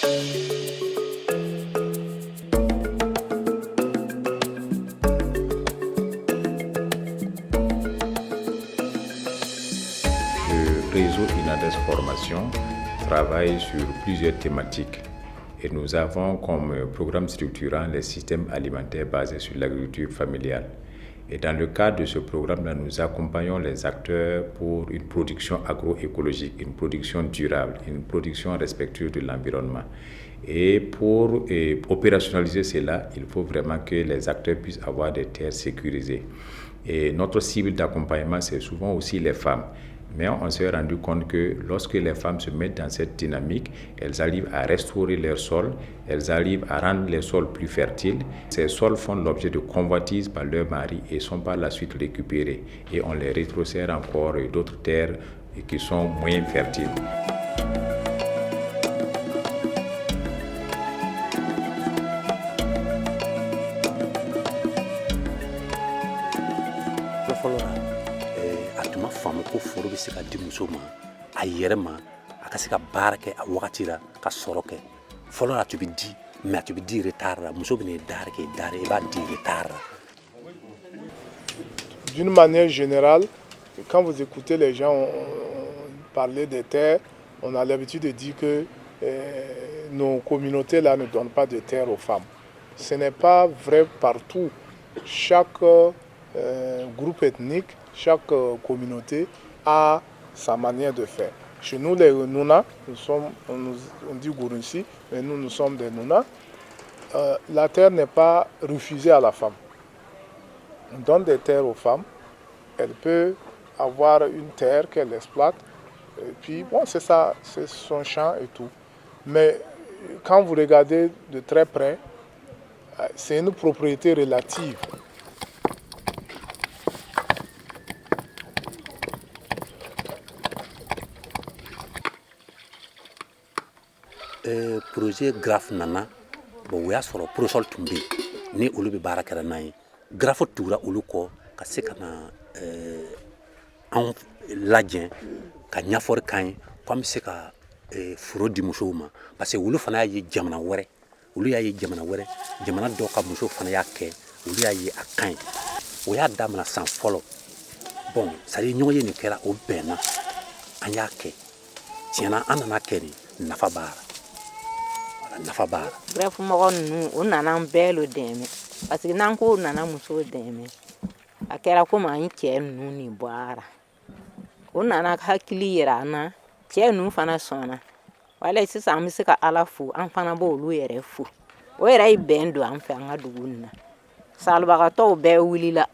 Le réseau INADES Formation travaille sur plusieurs thématiques et nous avons comme programme structurant les systèmes alimentaires basés sur l'agriculture familiale. Et dans le cadre de ce programme-là, nous accompagnons les acteurs pour une production agroécologique, une production durable, une production respectueuse de l'environnement. Et pour opérationnaliser cela, il faut vraiment que les acteurs puissent avoir des terres sécurisées. Et notre cible d'accompagnement, c'est souvent aussi les femmes. Mais on s'est rendu compte que lorsque les femmes se mettent dans cette dynamique, elles arrivent à restaurer leurs sols, elles arrivent à rendre les sols plus fertiles. Ces sols font l'objet de convoitises par leurs maris et sont par la suite récupérés. Et on les rétrocède encore d'autres terres qui sont moins fertiles. Ko foro bɛ se ka di muso ma a yɛrɛ ma a ka se ka baara kɛ a wagati la ka sɔrɔ kɛ fɔlɔ a tun bɛ di mais a tun bɛ di retard la muso bɛ n'i daari kɛ daari i b'a di retard la. D'une manière générale, quand vous écoutez les gens parler des terres, on a l'habitude de dire que nos communautés là ne donnent pas de terre aux femmes. Ce n'est pas vrai partout. Chaque groupe ethnique, chaque communauté a sa manière de faire. Chez nous, les Nuna, on dit Gurunsi, mais nous sommes des Nuna. La terre n'est pas refusée à la femme. On donne des terres aux femmes. Elle peut avoir une terre qu'elle exploite. Et puis, bon, c'est ça, c'est son champ et tout. Mais quand vous regardez de très près, c'est une propriété relative. Projet graphe nana bon o y'a sɔrɔ prosol tun bɛ ni olu bɛ baara kɛra n'a ye graphe tugura olu kɔ ka se ka na anw lajɛ ka ɲɛfɔli k'an ye ko an bɛ se ka foro di musow ma parce que olu fana y'a ye jamana wɛrɛ jamana dɔw ka musow fana y'a kɛ olu y'a ye a ka ɲi o y'a daminɛ san fɔlɔ bon c'est à dire ɲɔgɔn ye nin kɛra o bɛnna an y'a kɛ tiɲɛna an nana kɛ de nafa b'a la. Bref, on nana un bel dème. Parce que n'an ko nana muso dème. A kɛra comme an cɛ ninnu ni bɔra. O nana hakili yira an na. Cɛ ninnu fana sɔnna. Wala sisan an bɛ se ka Ala fo, an fana b'olu yɛrɛ fo. O yɛrɛ ye bɛn don an fɛ an ka dugu nin na. Salibagatɔw bɛɛ wulila.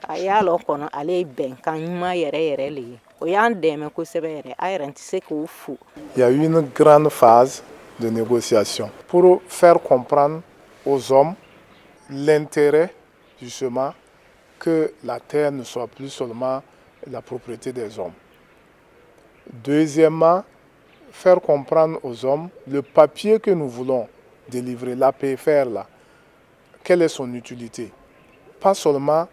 A y'a lɔ kɔnɔ ale ye bɛnkan ɲuman yɛrɛ le ye. O y'an dɛmɛ kosɛbɛ yɛrɛ. A yɛrɛ tɛ se k'o fo. Il y a eu une grande phase de négociation pour faire comprendre aux hommes l'intérêt justement que la terre ne soit plus seulement la propriété des hommes. Deuxièmement, faire comprendre aux hommes le papier que nous voulons délivrer, l'APFR là, quelle est son utilité. Pas seulement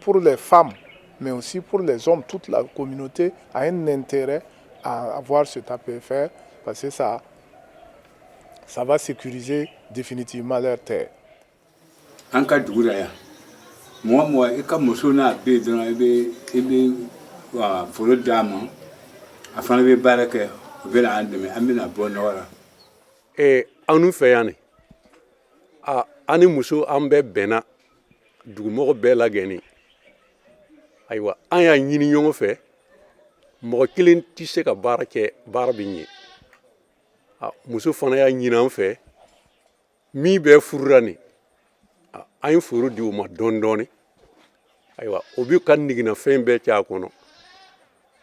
pour les femmes, mais aussi pour les hommes. Toute la communauté a un intérêt à avoir cet APFR parce que ça va sécuriser définitivement leur terre. En cas de gouraya, moi, et comme je suis un peu d'âme, afin de barraquer, je vais aller à la bonne heure. Et en nous faisant, ani muso an bɛ bɛnna dugumɔgɔ bɛɛ la gɛnni ayiwa an y'a ɲini ɲɔgɔn fɛ mɔgɔ kelen tɛ se ka baara kɛ baara bɛ ɲɛ muso fana y'a ɲini an fɛ min bɛ furura nin an ye foro di o ma dɔɔni dɔɔni ayiwa o bɛ ka niginafɛn bɛɛ cɛ a kɔnɔ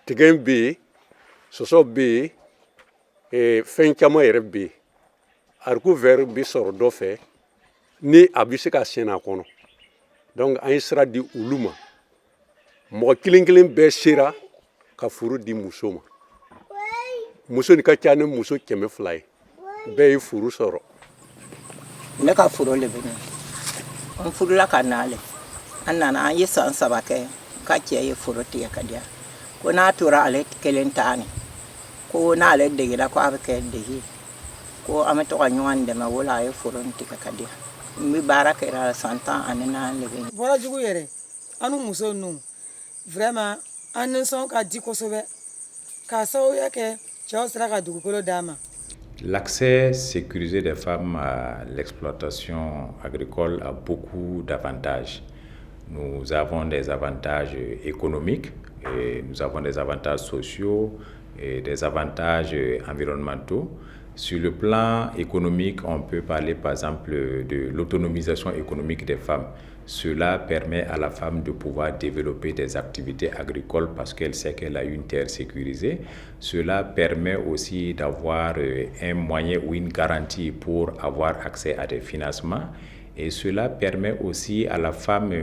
tigɛ bɛ yen sɔsɔ bɛ yen fɛn caman yɛrɛ bɛ yen haricot vert bɛ sɔrɔ dɔ fɛ ni a bɛ se ka sɛnɛ a kɔnɔ donc an ye sira di olu ma mɔgɔ kelen kelen bɛɛ sera ka foro di muso ma muso ni ka ca ni muso 200 ye bɛɛ ye foro sɔrɔ. Ne ka foro le bɛ ne n furula ka n'ale an nana an ye san 3 kɛ ka cɛ ye foro tigɛ ka di yan ko n'a tora ale kelen ta ni ko n'ale degera ko a bɛ kɛ dege ko an bɛ to ka ɲɔgɔn dɛmɛ o la a ye foro in tigɛ ka di yan n bɛ baara kɛra san 10 ani 4 de bɛ bɔra jugu yɛrɛ an ni muso ninnu vraiment an nisɔn ka di kosɛbɛ k'a sababuya kɛ cɛw sera ka dugukolo d'an ma. L'accès sécurisé des femmes à l'exploitation agricole a beaucoup d'avantages. Nous avons des avantages économiques, et nous avons des avantages sociaux et des avantages environnementaux. Sur le plan économique, on peut parler par exemple de l'autonomisation économique des femmes. Cela permet à la femme de pouvoir développer des activités agricoles parce qu'elle sait qu'elle a une terre sécurisée. Cela permet aussi d'avoir un moyen ou une garantie pour avoir accès à des financements. Et cela permet aussi à la femme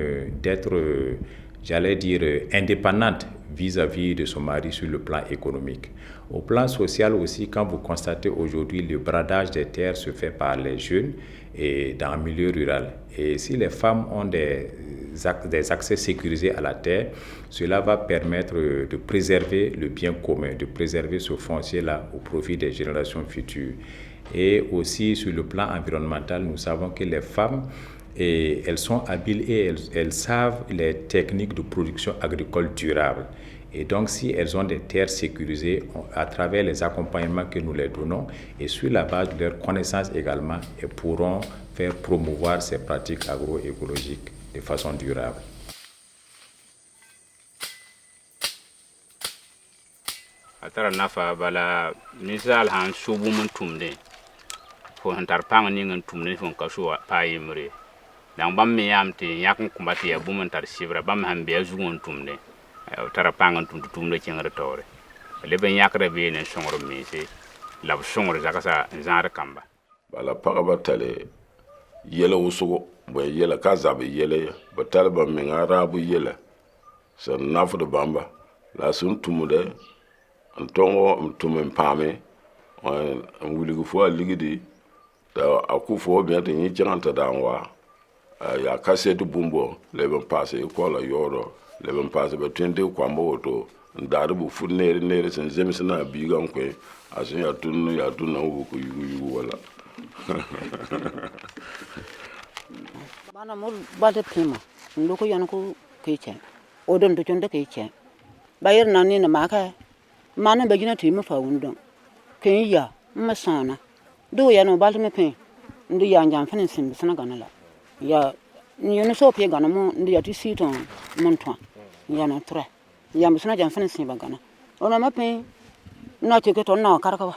d'être, j'allais dire, indépendante vis-à-vis de son mari sur le plan économique. Au plan social aussi, quand vous constatez aujourd'hui le bradage des terres se fait par les jeunes et dans le milieu rural. Et si les femmes ont des accès sécurisés à la terre, cela va permettre de préserver le bien commun, de préserver ce foncier-là au profit des générations futures. Et aussi sur le plan environnemental, nous savons que les femmes, elles sont habiles et elles savent les techniques de production agricole durable. Et donc, si elles ont des terres sécurisées, à travers les accompagnements que nous les donnons, et sur la base de leurs connaissances également, elles pourront faire promouvoir ces pratiques agroécologiques de façon durable. Atara nafa bala misal han subu mun tumde fo hantar pang ni ngan tumne fo ka so pa yimre dan bam me yamte yakun kumbati ya bu mun tar sibra bam han be zugon tumde tara pang tumde cingre tore le ben yakre be ne songro mese la songro zakasa zar kamba bala pagaba tale yele wusugo bo yele ka zabe yele bo talba me ngara bu yele so nafu de bamba la sun tumude antongo tumen pame on wuligu fo ligidi da akufo bien te ni janta danwa ya kasetu bumbo le ben passé ko la yoro le ben passé be tende ko amboto ndaru bu fu nere sen zemisna bigan ko asin ya tunu wu ko yugu wala bana mol bade pima ndoko yan ko keiche odon to chonde keiche bayir nani na maka mana bagina timi fa wundon kenya masana do ya no balme pe ndu ya njam fene sim sana ganala ya ni no so pe ganamo ndu ya ti siton monton ya na tre ya msana jam fene sim bagana ona ma pe na che ke to na karaka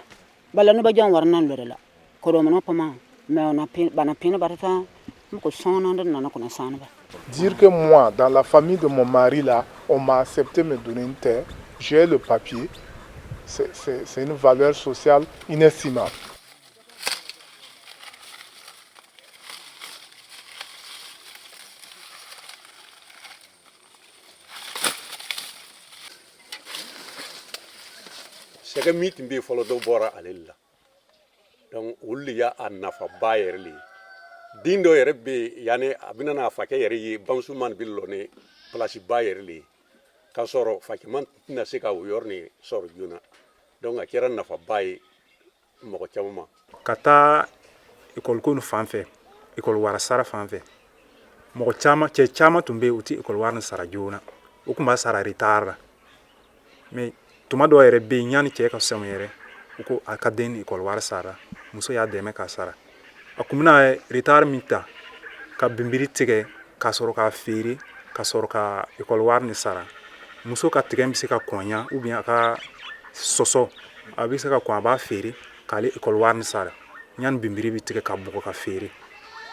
bala no ba jan warnan lorela ko do no pama mais on a bana pe na barata ko sona na na ko na sana ba. Dire que moi, dans la famille de mon mari là, on m'a accepté me donner une terre, j'ai le papier, c'est une valeur sociale inestimable. Sega meeting be follow do bora alilla donc wulli ya annafa bayerli dindo yere be yani abina na fake yere yi bansuman billo ne place bayerli ka soro fake man na sika yorni soro juna donc akira nafa bay mo chamma kata école ko no fanfe école wara sara fanfe mo chama che chama tumbe uti école warna sara juna o kuma sara retard mais tuma do yere be nyani che ka semere ko akaden école wara sara muso ya deme ka sara akumna retard mita ka bimbiri tige ka soro ka feri ka soro ka école warni sara muso ka tige mbisi ka konya ou bien ka soso abisa ka kwa ba feri ka le école warni sara nyan bimbiri bi tige ka bugo ka feri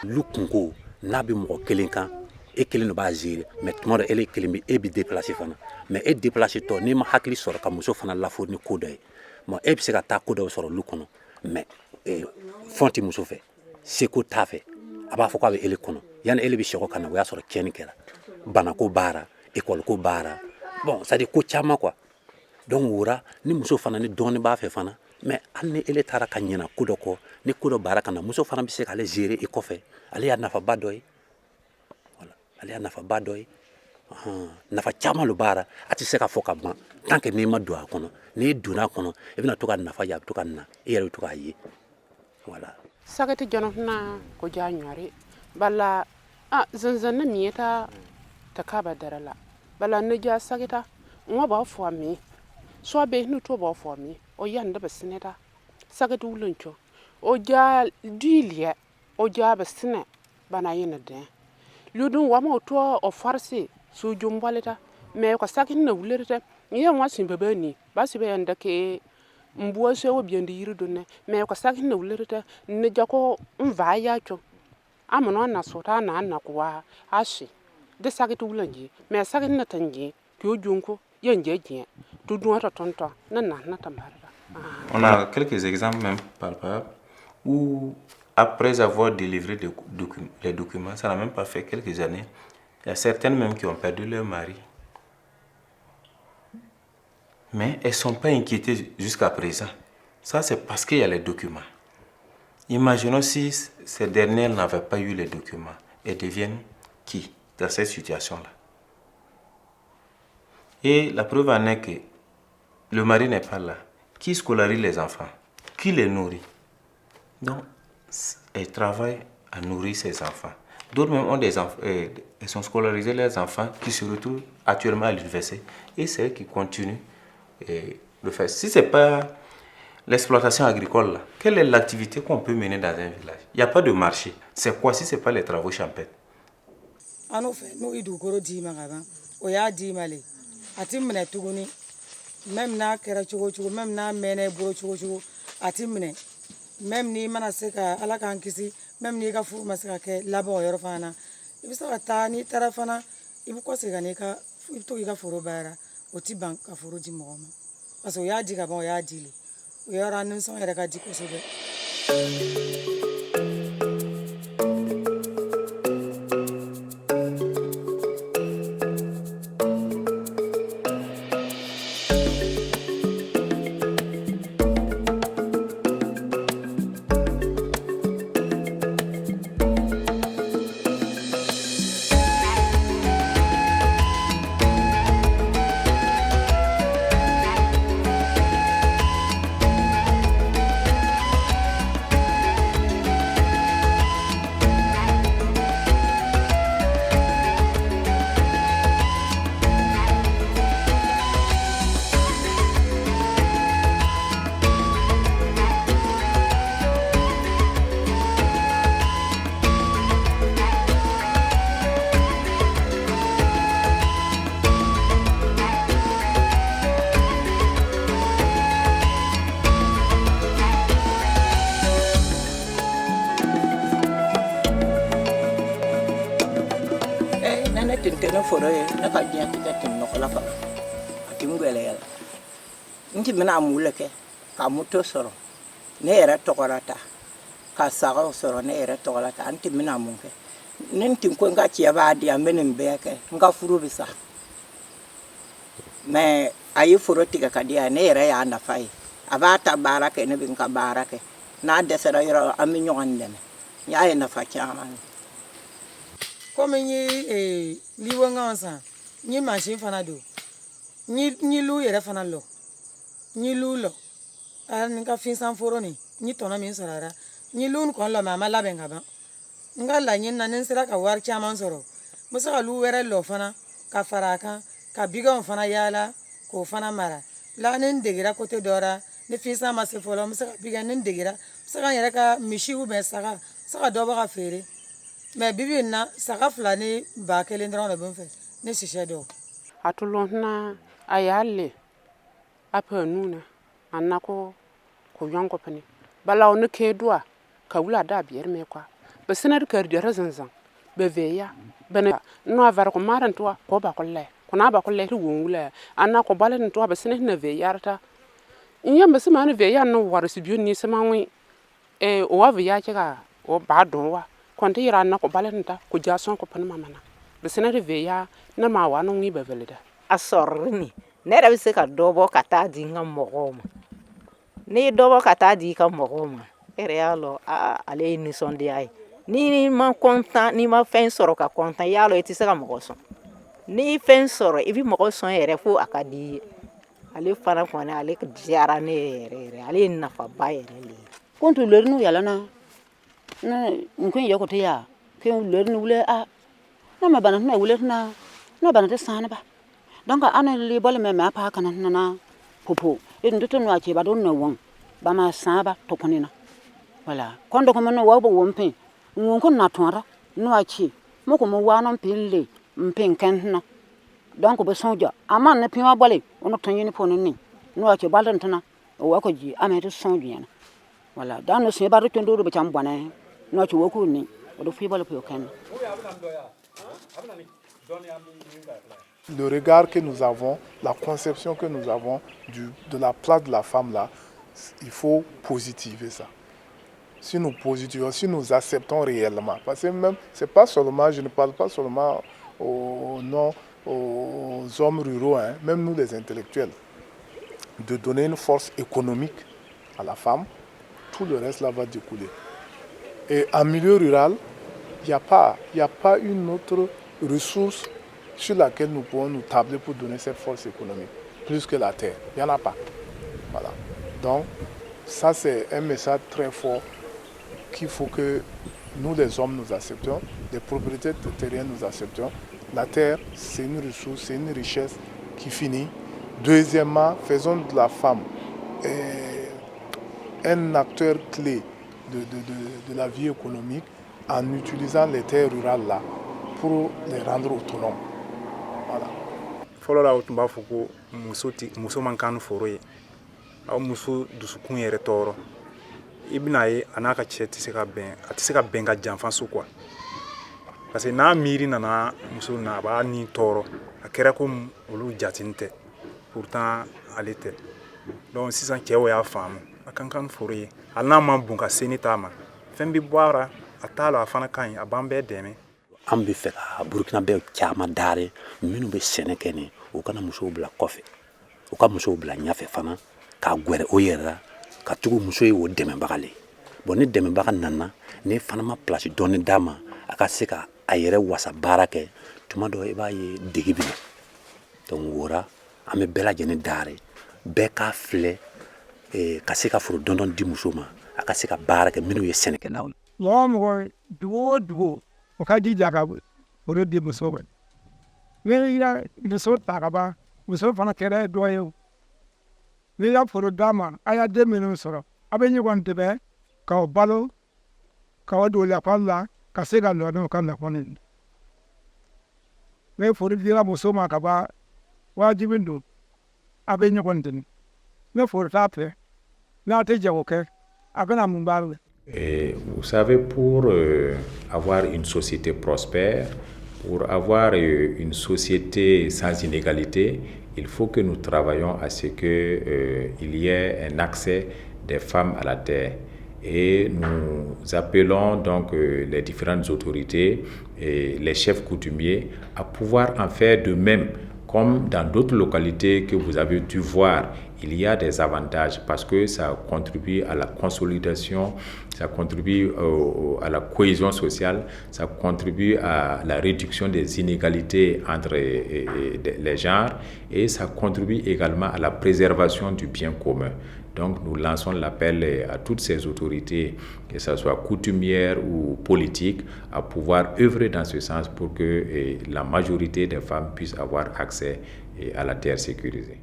lukungo nabi mo kelinka e kelino ba zire mais tomoro ele kelimi e bi déplacer fana mais e déplacer to ni ma hakli soro ka muso fana la fo ni koday mo e bi se ka ta kodo soro lukono mais fonti muso fe seko tafe aba fo ko be ele kono yana ele bi shoko kana ya soro keni kela bana ko bara école ko bara bon ça dit ko chama quoi donc wura ni muso fana ni doni ba fe fana mais alni ele tara kanyina kudo ko ni kudo bara kana muso fana bi se ka le gérer e ko fe ale ya nafa badoy voilà ale ya nafa badoy nafa chama lo bara ati se ka foka ban tant que ni ma do akono ni duna kono e bina to ka nafa ya to ka na e yero to ka yi voilà. Sagati jonofna ko jaanyori bala zanzan na mieta takaba darala bala ne ja sagita ngo ba fo mi so be nu to ba fo mi o yanda ba sineta sagati wuluncho o ja dilia o ja ba sine bana yina de ludun wa mo to o farsi su jumbalita me ko sakin na wulirita yen wa sin babani ba sibe yanda ke mbuwa se wo biendi yiri dunne me ko sakin na wulirita ne jako mva ya cho amono na sota na kwa ashi de sagiti wulanji me sakin na tanji kyo junko yenje je tu duata tonto na tambara. On a quelques exemples même palpables où après avoir délivré les documents, ça n'a même pas fait quelques années, il y a certaines même qui ont perdu leur mari. Mais elles ne sont pas inquiétées jusqu'à présent. Ça, c'est parce qu'il y a les documents. Imaginons si ces dernières n'avaient pas eu les documents. Elles deviennent qui dans cette situation-là? Et la preuve en est que le mari n'est pas là. Qui scolarise les enfants? Qui les nourrit? Donc, elles travaillent à nourrir ses enfants. D'autres même ont des enfants, elles sont scolarisées leurs enfants qui se retrouvent actuellement à l'université. Et c'est eux qui continuent de faire. Si ce n'est pas l'exploitation agricole, là, quelle est l'activité qu'on peut mener dans un village? Il n'y a pas de marché. C'est quoi si ce n'est pas les travaux champêtres? Même na kera chogo chogo même na mene buro chogo chogo atimne même ni mana seka ala kan kisi même ni ka furu masaka ke labo yoro fana ibisa ka ta ni tara fana ibu ko seka ni ka to ka furu bara oti bank ka furu di mo parce que ya di ka bon ya di le o yara nan son era ka di ko so be. Nti mina muleke ka muto soro ne era tokorata ka saga soro ne era tokorata anti mina munke nenti ko nga chia ba dia menem beke nga furu bisa me ayi furu tiga ka dia ne era ya na fai abata barake ne bin ka barake na de sera yoro aminyo andene ya ina fa chama comme ni liwo ngansa ni machine fana do ni lu yere fana lo ni lulo an ka fin san foro ni tona min sarara ni lun kon lo mama la benga ba ngala nyin na nen sira ka war chama soro musa lu were lo fana ka faraka ka biga fana yala ko fana mara la nen degira kote dora ne fin san ma se folo musa biga nen degira musa kan yere ka mishi u be saka do ba ka fere me bibi na saka flani ba kele ndron le bon fe ne shisha do atulona ayalle apa nuna annako ko yonko pani balaw ne ke doa ka wula da biyar me kwa ba sanar kar da razanzan be veya bana no avar ko maran to ko ba kolle kuna ba kolle ri won wula annako balan to ba sanar na veya ta inyam ba sama na veya no warsi biyo ni sama wi o wa veya kika o ba don wa konta yira annako balan ta ko jason ko pan mamana ba sanar veya na ma wa no ngi ba velida asorni nera bise ka dobo kata di nga mogoma ni dobo kata di ka mogoma realo ale ni sondi ai ni ma content ni ma fen soro ka content yalo eti se ka mogoso ni fen soro ibi mogoso ere fu akadi ale fana kone ale ka diara ne ere ale na fa ba ere le kon tu lernu yala na nkun yako te ya ke lernu wule a na ma bana na wule na bana te sana ba donc ana li bol me ma pa kana na popo e ndu to no ache ba don na won ba ma sa ba to konina voilà kondo ko no wa bo won ngun ko na tonra no achi mo ko mo wa no pille mpin kan na donc be sonja ama na pin wa bole ono tonyi ni ponu ni no achi baldan tana o wa ko ji ama to sonju yana voilà dans no se ba to ndo be cham bone no achi wo ko ni o do fi bole po kan. Le regard que nous avons, la conception que nous avons de la place de la femme là, il faut positiver ça. Si nous positivons, si nous acceptons réellement, parce que même, c'est pas seulement, je ne parle pas seulement aux hommes ruraux, hein, même nous les intellectuels, de donner une force économique à la femme, tout le reste là va découler. Et en milieu rural, il n'y a pas une autre ressource sur laquelle nous pouvons nous tabler pour donner cette force économique, plus que la terre. Il n'y en a pas. Voilà. Donc, ça c'est un message très fort qu'il faut que nous les hommes nous acceptions, les propriétaires terriens nous acceptions. La terre, c'est une ressource, c'est une richesse qui finit. Deuxièmement, faisons de la femme un acteur clé de la vie économique en utilisant les terres rurales là pour les rendre autonomes. Voilà. Fɔlɔ la o tun b'a fɔ ko muso man kan foro ye aw muso dusukun yɛrɛ tɔɔrɔ i bɛna ye a n'a ka cɛ tɛ se ka bɛn ka janfa so quoi parce que n'a miiri nana muso na a b'a ni tɔɔrɔ a kɛra ko olu jatini tɛ pourtant ale tɛ donc sisan cɛw y'a faamu a kan kan foro ye hali n'a ma bon ka se ni t'a ma fɛn bɛ bɔ a la a t'a la a fana ka ɲi a b'an bɛɛ dɛmɛ. An bɛ fɛ ka Burkina bɛɛ caman daare minnu bɛ sɛnɛ kɛ ni u kana musow bila kɔfɛ u ka musow bila ɲɛfɛ fana k'a gwɛrɛ o yɛrɛ la ka tugu muso ye o dɛmɛbaga le bon ni dɛmɛbaga nana ni fana ma place dɔɔni d'a ma a ka se ka a yɛrɛ wasa baara kɛ tuma dɔ i b'a ye degi bɛ na donc wora an bɛ bɛɛ lajɛlen daare bɛɛ k'a filɛ ka se ka foro dɔndɔn di muso ma a ka se ka baara kɛ minnu ye sɛnɛkɛlaw ye. mɔgɔ dugu o dugu o ka jija ka foro di muso ma n'i ya muso ta ka ban muso fana kɛra dɔ ye o n'i ya foro d'a ma a y'a den minnu sɔrɔ a bɛ ɲɔgɔn dɛmɛ k'aw balo k'aw don lakɔli la ka se ka nɔ n'o ka lakɔli ni foro dira muso ma ka ban wajibi don a bɛ ɲɔgɔn dɛmɛ ni foro t'a fɛ n'a tɛ jago kɛ a bɛna mun b'a la. Et vous savez, pour avoir une société prospère, pour avoir une société sans inégalité, il faut que nous travaillions à ce qu'il y ait un accès des femmes à la terre. Et nous appelons donc les différentes autorités et les chefs coutumiers à pouvoir en faire de même. Comme dans d'autres localités que vous avez dû voir, il y a des avantages parce que ça contribue à la consolidation, ça contribue à la cohésion sociale, ça contribue à la réduction des inégalités entre les genres et ça contribue également à la préservation du bien commun. Donc nous lançons l'appel à toutes ces autorités, que ce soit coutumières ou politiques, à pouvoir œuvrer dans ce sens pour que la majorité des femmes puissent avoir accès à la terre sécurisée.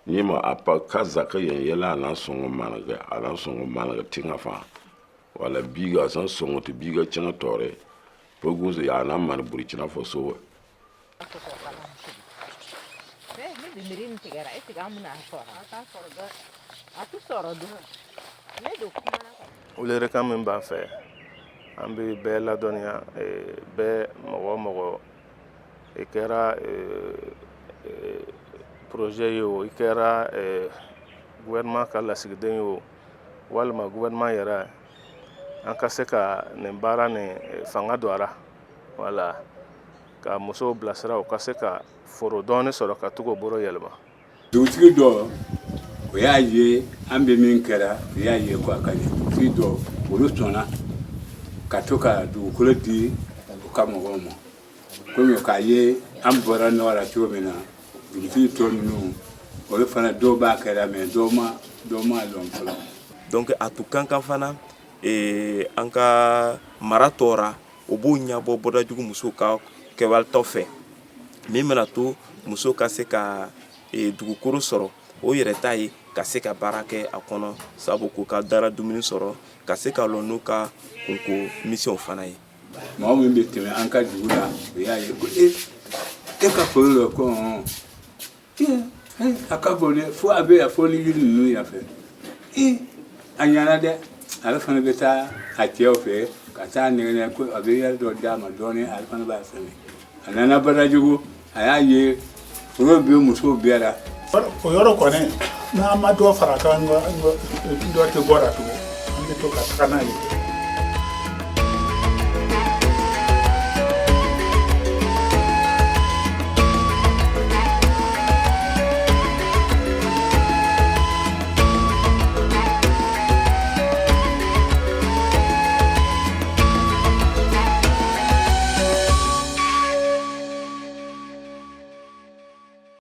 Nima apa kaza ka yen yela na songo managa ala songo managa tinga fa wala biga san songo te biga chenga tore poguzo ya na man burikina faso ulere kam min ba fe ambi be la donia be mogo e kera projet yo ikera gouvernement ka lasigiden yo walma gouvernement yɛrɛ an ka se ka nin baara ni fanga don ara wala ka musow bilasira u ka se ka foro dɔɔni sɔrɔ ka tugu boro yɛlɛma dugutigi dɔ o y'a ye an bɛ min kɛra o y'a ye ko a ka ɲi dugutigi dɔ olu sɔnna ka to ka dugukolo di o ka mɔgɔw ma komi k'a ye an bɔra nɔgɔ la cogo min na dugutigi tɔ ninnu olu fana dɔw b'a kɛra mɛ dɔw ma lɔn fɔlɔ. Donc a tun kan kan fana an ka mara tɔɔra o b'o ɲɛbɔ bɔdajugu musow ka kɛwaletaw fɛ min bɛna to musow ka se ka dugukolo sɔrɔ o yɛrɛ t'a ye ka se ka baara kɛ a kɔnɔ sabu k'u ka dara dumuni sɔrɔ ka se ka lɔn n'u ka kunko misiyɔn fana ye. Mɔgɔ min bɛ tɛmɛ an ka dugu la o y'a ye ko e ka foro la ko a ka bon dɛ fo a bɛ yan fo ni yiri ninnu yan fɛ a ɲɛna dɛ ale fana bɛ taa a cɛw fɛ ka taa nɛgɛnɛ ko a bɛ yɛrɛ dɔ d'a ma dɔɔnin ale fana b'a fɛnɛ a nana Badajogo a y'a ye foro bɛ musow bɛɛ la. O yɔrɔ kɔni n'an ma dɔ fara kan dɔ tɛ bɔ la tugun an bɛ to ka taga n'a ye.